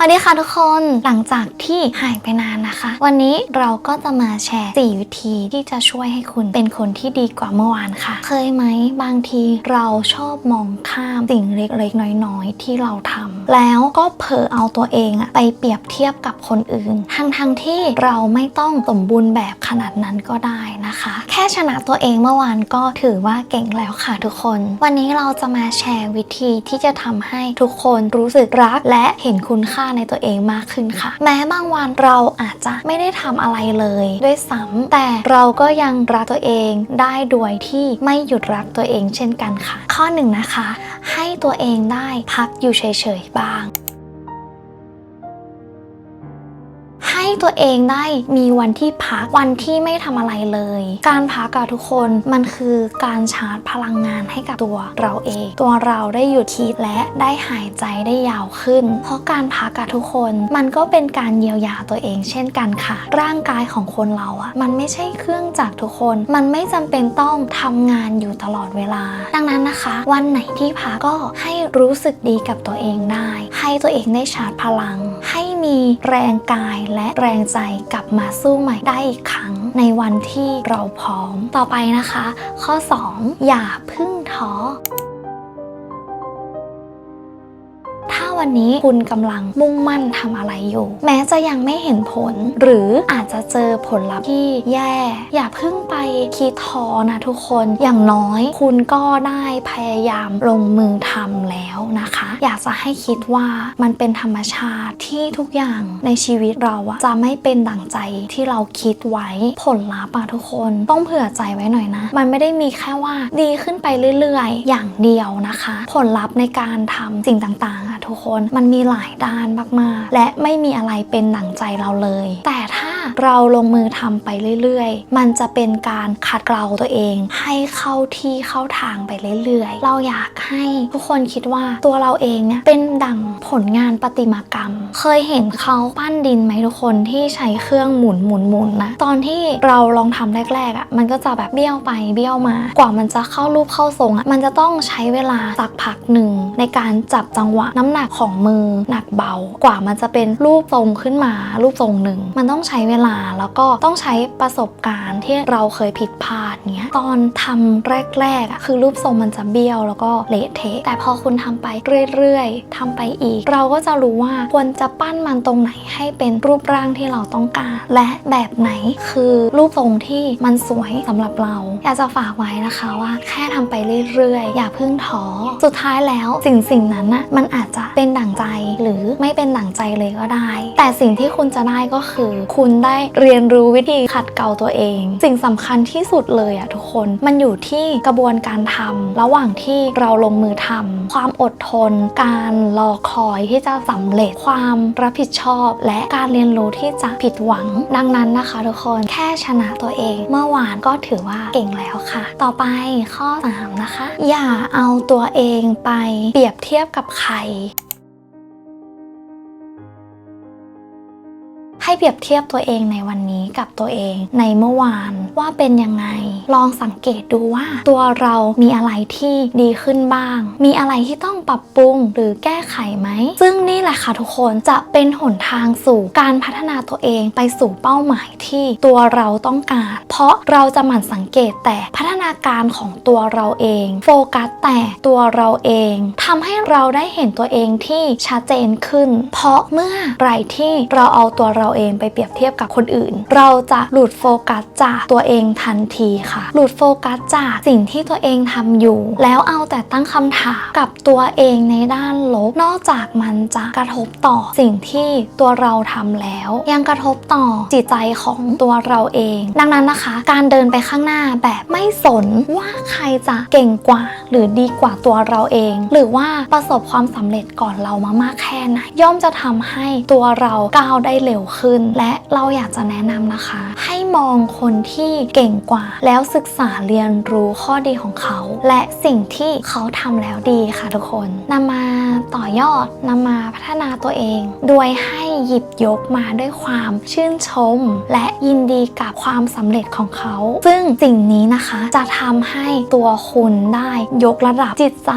สวัสดีค่ะทุกคนหลังจากที่หายไปนานนะคะวันนี้เราก็จะมาแชร์4วิธีที่จะช่วยให้คุณเป็นคนที่ดีกว่าเมื่อวานค่ะเคยไหมบางทีเราชอบมองข้ามสิ่งเล็กๆน้อยๆที่เราทำแล้วก็เผลอเอาตัวเองไปเปรียบเทียบกับคนอื่นทั้งที่เราไม่ต้องสมบูรณ์แบบขนาดนั้นก็ได้นะคะแค่ชนะตัวเองเมื่อวานก็ถือว่าเก่งแล้วค่ะทุกคนวันนี้เราจะมาแชร์วิธีที่จะทำให้ทุกคนรู้สึกรักและเห็นคุณค่าในตัวเองมากขึ้นค่ะแม้บางวันเราอาจจะไม่ได้ทำอะไรเลยด้วยซ้ำแต่เราก็ยังรักตัวเองได้โดยที่ไม่หยุดรักตัวเองเช่นกันค่ะข้อหนึ่งนะคะให้ตัวเองได้พักอยู่เฉยๆบ้างให้ตัวเองได้มีวันที่พักวันที่ไม่ทำอะไรเลยการพักกับทุกคนมันคือการชาร์จพลังงานให้กับตัวเราเองตัวเราได้หยุดคิดและได้หายใจได้ยาวขึ้นเพราะการพักกับทุกคนมันก็เป็นการเยียวยาตัวเองเช่นกันค่ะร่างกายของคนเรามันไม่ใช่เครื่องจักรทุกคนมันไม่จำเป็นต้องทำงานอยู่ตลอดเวลาดังนั้นนะคะวันไหนที่พักก็ให้รู้สึกดีกับตัวเองได้ให้ตัวเองได้ชาร์จพลังให้มีแรงกายและแรงใจกลับมาสู้ใหม่ได้อีกครั้งในวันที่เราพร้อมต่อไปนะคะข้อ 2 อย่าพึ่งท้อถ้าวันนี้คุณกำลังมุ่งมั่นทำอะไรอยู่แม้จะยังไม่เห็นผลหรืออาจจะเจอผลลัพธ์ที่แย่อย่าเพิ่งไปคิดท้อนะทุกคนอย่างน้อยคุณก็ได้พยายามลงมือทำแล้วนะคะอยากจะให้คิดว่ามันเป็นธรรมชาติที่ทุกอย่างในชีวิตเราจะไม่เป็นดั่งใจที่เราคิดไว้ผลลัพธ์ทุกคนต้องเผื่อใจไว้หน่อยนะมันไม่ได้มีแค่ว่าดีขึ้นไปเรื่อยๆอย่างเดียวนะคะผลลัพธ์ในการทำสิ่งต่างๆทุกคนมันมีหลายด้านมากๆและไม่มีอะไรเป็นดั่งใจเราเลยแต่ถ้าเราลงมือทำไปเรื่อยๆมันจะเป็นการขัดเกลาตัวเองให้เข้าที่เข้าทางไปเรื่อยๆเราอยากให้ทุกคนคิดว่าตัวเราเองเนี่ยเป็นดั่งผลงานประติมากรรมเคยเห็นเขาปั้นดินไหมทุกคนที่ใช้เครื่องหมุนนะตอนที่เราลองทำแรกๆมันก็จะแบบเบี้ยวไปเบี้ยวมากว่ามันจะเข้ารูปเข้าทรงมันจะต้องใช้เวลาสักพักหนึ่งในการจับจังหวะน้ำหนักของมือหนักเบากว่ามันจะเป็นรูปทรงขึ้นมารูปทรงหนึ่งมันต้องใช้เวลาแล้วก็ต้องใช้ประสบการณ์ที่เราเคยผิดพลาดเนี้ยตอนทำแรกๆคือรูปทรงมันจะเบี้ยวแล้วก็เละเทะแต่พอคุณทำไปเรื่อยๆทำไปอีกเราก็จะรู้ว่าควรจะปั้นมันตรงไหนให้เป็นรูปร่างที่เราต้องการและแบบไหนคือรูปทรงที่มันสวยสำหรับเราอยากจะฝากไว้นะคะว่าแค่ทำไปเรื่อยๆอย่าเพิ่งท้อสุดท้ายแล้วสิ่งนั้นมันอาจจะเป็นดั่งใจหรือไม่เป็นดั่งใจเลยก็ได้แต่สิ่งที่คุณจะได้ก็คือคุณได้เรียนรู้วิธีขัดเกลาตัวเองสิ่งสำคัญที่สุดเลยทุกคนมันอยู่ที่กระบวนการทำระหว่างที่เราลงมือทำความอดทนการรอคอยที่จะสำเร็จความรับผิดชอบและการเรียนรู้ที่จะผิดหวังดังนั้นนะคะทุกคนแค่ชนะตัวเองเมื่อวานก็ถือว่าเก่งแล้วค่ะต่อไปข้อ 3นะคะอย่าเอาตัวเองไปเปรียบเทียบกับใครให้เปรียบเทียบตัวเองในวันนี้กับตัวเองในเมื่อวานว่าเป็นยังไงลองสังเกตดูว่าตัวเรามีอะไรที่ดีขึ้นบ้างมีอะไรที่ต้องปรับปรุงหรือแก้ไขไหมซึ่งนี่แหละค่ะทุกคนจะเป็นหนทางสู่การพัฒนาตัวเองไปสู่เป้าหมายที่ตัวเราต้องการเพราะเราจะหมั่นสังเกตแต่พัฒนาการของตัวเราเองโฟกัสแต่ตัวเราเองทำให้เราได้เห็นตัวเองที่ชัดเจนขึ้นเพราะเมื่อไหร่ที่เราเอาตัวเราเองไปเปรียบเทียบกับคนอื่นเราจะหลุดโฟกัสจากตัวเองทันทีค่ะหลุดโฟกัสจากสิ่งที่ตัวเองทำอยู่แล้วเอาแต่ตั้งคำถามกับตัวเองในด้านลบนอกจากมันจะกระทบต่อสิ่งที่ตัวเราทำแล้วยังกระทบต่อจิตใจของตัวเราเองดังนั้นนะคะการเดินไปข้างหน้าแบบไม่สนว่าใครจะเก่งกว่าหรือดีกว่าตัวเราเองหรือว่าประสบความสำเร็จก่อนเรามากแค่ไหนย่อมจะทำให้ตัวเราก้าวได้เร็วขึ้นและเราอยากจะแนะนำนะคะให้มองคนที่เก่งกว่าแล้วศึกษาเรียนรู้ข้อดีของเขาและสิ่งที่เขาทำแล้วดีค่ะทุกคนนำมา ต่อยอดนำมาพัฒนาตัวเองโดยให้หยิบยกมาด้วยความชื่นชมและยินดีกับความสำเร็จของเขาซึ่งสิ่งนี้นะคะจะทำให้ตัวคุณได้ยกระดับจิตใจ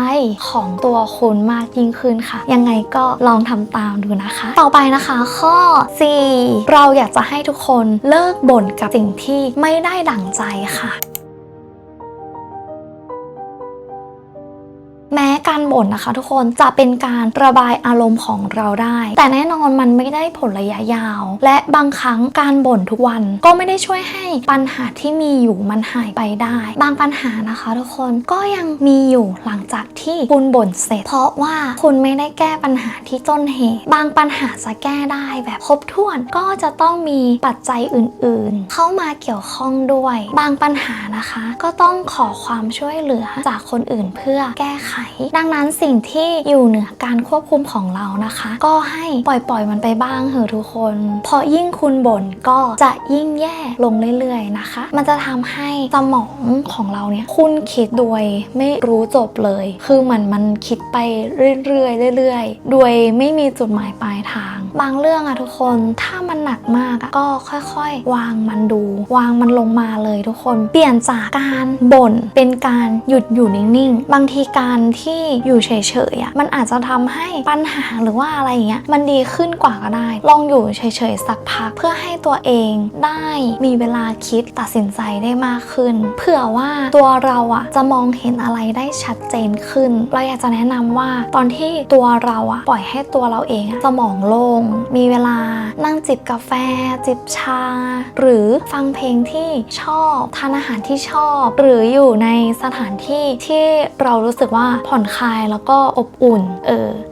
ของตัวคุณมากยิ่งขึ้นค่ะยังไงก็ลองทำตามดูนะคะต่อไปนะคะข้อ 4 เราอยากจะให้ทุกคนเลิกบ่นกับสิ่งที่ไม่ได้ดั่งใจค่ะแม้การบ่นนะคะทุกคนจะเป็นการระบายอารมณ์ของเราได้แต่แน่นอนมันไม่ได้ผลระยะยาวและบางครั้งการบ่นทุกวันก็ไม่ได้ช่วยให้ปัญหาที่มีอยู่มันหายไปได้บางปัญหานะคะทุกคนก็ยังมีอยู่หลังจากที่คุณบ่นเสร็จเพราะว่าคุณไม่ได้แก้ปัญหาที่ต้นเหตุบางปัญหาจะแก้ได้แบบครบถ้วนก็จะต้องมีปัจจัยอื่นๆเข้ามาเกี่ยวข้องด้วยบางปัญหานะคะก็ต้องขอความช่วยเหลือจากคนอื่นเพื่อแก้ไขดังนั้นสิ่งที่อยู่เหนือการควบคุมของเรานะคะก็ให้ปล่อยมันไปบ้างเถอะทุกคนเพราะยิ่งคุณบ่นก็จะยิ่งแย่ลงเรื่อยๆนะคะมันจะทำให้สมองของเราเนี่ยคุณคิดโดยไม่รู้จบเลยคือมันคิดไปเรื่อยๆโดยไม่มีจุดหมายปลายทางบางเรื่องอะทุกคนถ้ามันหนักมากก็ค่อยๆวางมันดูวางมันลงมาเลยทุกคนเปลี่ยนจากการบ่นเป็นการหยุดอยู่นิ่งๆบางทีการที่อยู่เฉยๆมันอาจจะทำให้ปัญหาหรือว่าอะไรอย่างเงี้ยมันดีขึ้นกว่าก็ได้ลองอยู่เฉยๆสักพักเพื่อให้ตัวเองได้มีเวลาคิดตัดสินใจได้มากขึ้นเผื่อว่าตัวเราจะมองเห็นอะไรได้ชัดเจนขึ้นเราอยากจะแนะนำว่าตอนที่ตัวเราปล่อยให้ตัวเราเองสมองโล่งมีเวลานั่งจิบกาแฟจิบชาหรือฟังเพลงที่ชอบทานอาหารที่ชอบหรืออยู่ในสถานที่ที่เรารู้สึกว่าผ่อนคลายแล้วก็อบอุ่น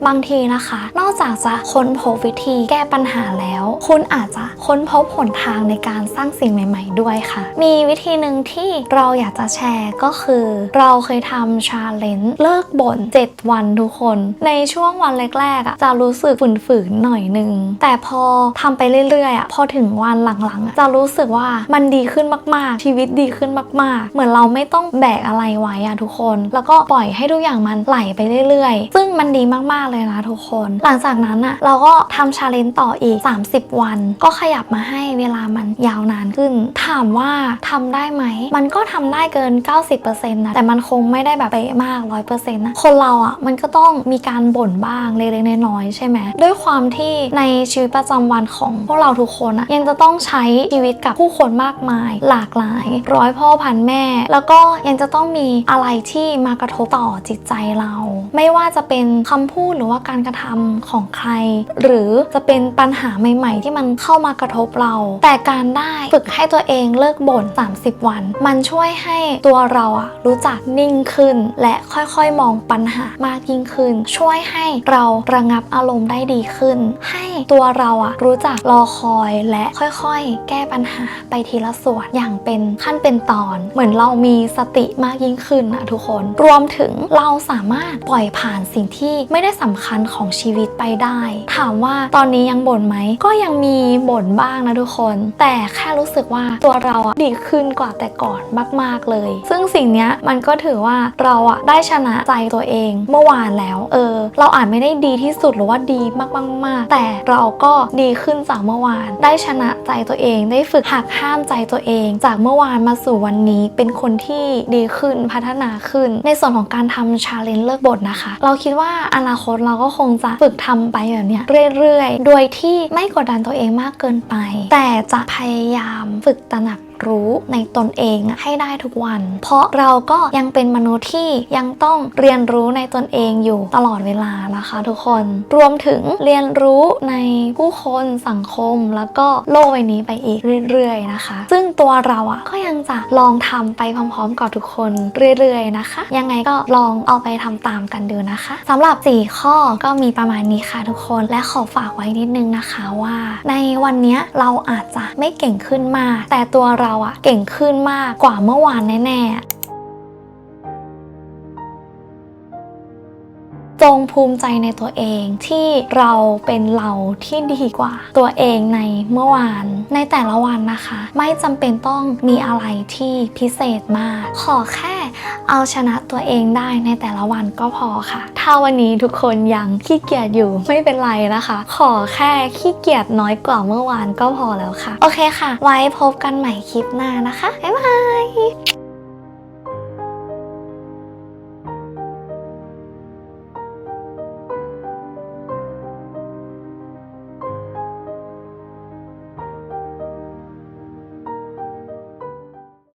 บางทีนะคะนอกจากจะค้นพบวิธีแก้ปัญหาแล้วคุณอาจจะค้นพบหนทางในการสร้างสิ่งใหม่ๆด้วยค่ะมีวิธีหนึ่งที่เราอยากจะแชร์ก็คือเราเคยทำชาเลนจ์เลิกบ่น7 วันทุกคนในช่วงวันแรกๆจะรู้สึกฝืนๆหน่อยนึงแต่พอทำไปเรื่อยๆพอถึงวันหลังๆจะรู้สึกว่ามันดีขึ้นมากๆชีวิตดีขึ้นมากๆเหมือนเราไม่ต้องแบกอะไรไว้ทุกคนแล้วก็ปล่อยให้ทุกอย่างมันไหลไปเรื่อยๆซึ่งมันดีมากๆเลยนะทุกคนหลังจากนั้นเราก็ทำชาเลนจ์ต่ออีก30 วันก็ขยับมาให้เวลามันยาวนานขึ้นถามว่าทำได้ไหมมันก็ทำได้เกิน 90% นะแต่มันคงไม่ได้แบบเป๊ะมาก 100% นะคนเรามันก็ต้องมีการบ่นบ้างเล็กๆน้อยๆใช่ไหมด้วยความที่ในชีวิตประจำวันของพวกเราทุกคนยังจะต้องใช้ชีวิตกับผู้คนมากมายหลากหลายร้อยพ่อพันแม่แล้วก็ยังจะต้องมีอะไรที่มากระทบต่อจิตใจเราไม่ว่าจะเป็นคำพูดหรือว่าการกระทำของใครหรือจะเป็นปัญหาใหม่ๆที่มันเข้ามากระทบเราแต่การได้ฝึกให้ตัวเองเลิกบ่น30 วันมันช่วยให้ตัวเรารู้จักนิ่งขึ้นและค่อยๆมองปัญหามากยิ่งขึ้นช่วยให้เราระงับอารมณ์ได้ดีขึ้นให้ตัวเรารู้จักรอคอยและค่อยๆแก้ปัญหาไปทีละส่วนอย่างเป็นขั้นเป็นตอนเหมือนเรามีสติมากยิ่งขึ้นนะทุกคนรวมถึงเราสามารถปล่อยผ่านสิ่งที่ไม่ได้สำคัญของชีวิตไปได้ถามว่าตอนนี้ยังบ่นไหมก็ยังมีบ่นบ้างนะทุกคนแต่แค่รู้สึกว่าตัวเราดีขึ้นกว่าแต่ก่อนมากๆเลยซึ่งสิ่งนี้มันก็ถือว่าเราได้ชนะใจตัวเองเมื่อวานแล้วเราอาจไม่ได้ดีที่สุดหรือว่าดีมากๆแต่เราก็ดีขึ้นจากเมื่อวานได้ชนะใจตัวเองได้ฝึกหักห้ามใจตัวเองจากเมื่อวานมาสู่วันนี้เป็นคนที่ดีขึ้นพัฒนาขึ้นในส่วนของการทำชาเลนจ์เลิกบ่นนะคะเราคิดว่าอนาคตเราก็คงจะฝึกทำไปแบบเนี้ยเรื่อยๆโดยที่ไม่กดดันตัวเองมากเกินไปแต่จะพยายามฝึกตระหนักรู้ในตนเองให้ได้ทุกวันเพราะเราก็ยังเป็นมนุษย์ที่ยังต้องเรียนรู้ในตนเองอยู่ตลอดเวลานะคะทุกคนรวมถึงเรียนรู้ในผู้คนสังคมแล้วก็โลกใบนี้ไปอีกเรื่อยๆนะคะซึ่งตัวเราก็ยังจะลองทำไปพร้อมๆกับทุกคนเรื่อยๆนะคะยังไงก็ลองเอาไปทำตามกันดูนะคะสำหรับ4ข้อก็มีประมาณนี้ค่ะทุกคนและขอฝากไว้นิดนึงนะคะว่าในวันนี้เราอาจจะไม่เก่งขึ้นมากแต่ตัวเราเก่งขึ้นมากกว่าเมื่อวานแน่ๆ จงภูมิใจในตัวเองที่เราเป็นเราที่ดีกว่าตัวเองในเมื่อวานในแต่ละวันนะคะไม่จำเป็นต้องมีอะไรที่พิเศษมากขอแค่เอาชนะตัวเองได้ในแต่ละวันก็พอค่ะถ้าวันนี้ทุกคนยังขี้เกียจอยู่ไม่เป็นไรนะคะขอแค่ขี้เกียจน้อยกว่าเมื่อวานก็พอแล้วค่ะโอเคค่ะไว้พบกันใหม่คลิปหน้านะคะบ๊ายบาย